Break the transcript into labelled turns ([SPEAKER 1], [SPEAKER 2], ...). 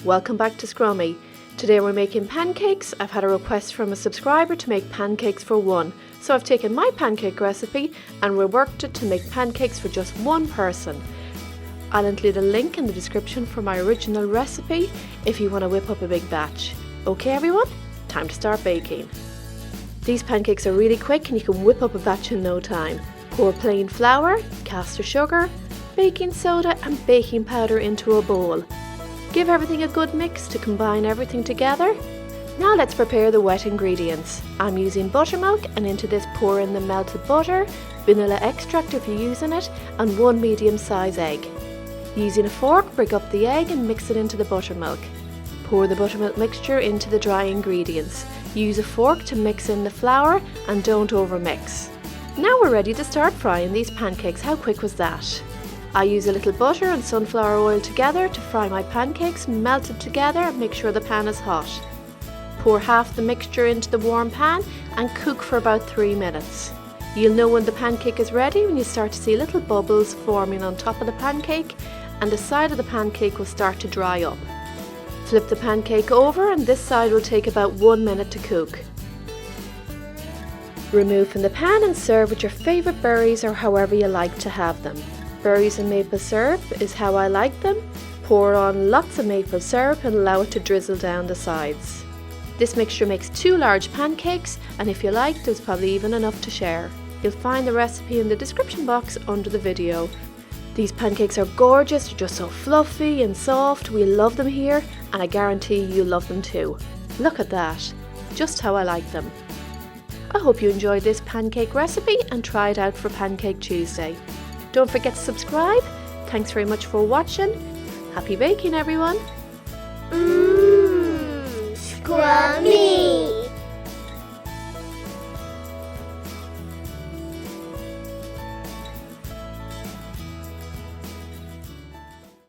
[SPEAKER 1] welcome back to Scrummy. Today we're making pancakes. I've had a request from a subscriber to make pancakes for one, so I've taken my pancake recipe and reworked it to make pancakes for just one person. I'll include a link in the description for my original recipe if you want to whip up a big batch. Okay everyone, time to start baking. These pancakes are really quick and you can whip up a batch in no time. Pour plain flour, caster sugar, baking soda and baking powder into a bowl. Give everything a good mix to combine everything together. Now let's prepare the wet ingredients. I'm using buttermilk, and into this pour in the melted butter, vanilla extract if you're using it, and one medium-sized egg. Using a fork, break up the egg and mix it into the buttermilk. Pour the buttermilk mixture into the dry ingredients. Use a fork to mix in the flour and don't overmix. Now we're ready to start frying these pancakes. How quick was that? I use a little butter and sunflower oil together to fry my pancakes, melt it together and make sure the pan is hot. Pour half the mixture into the warm pan and cook for about 3 minutes. You'll know when the pancake is ready when you start to see little bubbles forming on top of the pancake and the side of the pancake will start to dry up. Flip the pancake over and this side will take about 1 minute to cook. Remove from the pan and serve with your favourite berries or however you like to have them. Berries and maple syrup is how I like them. Pour on lots of maple syrup and allow it to drizzle down the sides. This mixture makes 2 large pancakes, and if you like, there's probably even enough to share. You'll find the recipe in the description box under the video. These pancakes are gorgeous, they're just so fluffy and soft. We love them here, and I guarantee you'll love them too. Look at that, just how I like them. I hope you enjoyed this pancake recipe and try it out for Pancake Tuesday. Don't forget to subscribe. Thanks very much for watching. Happy baking everyone!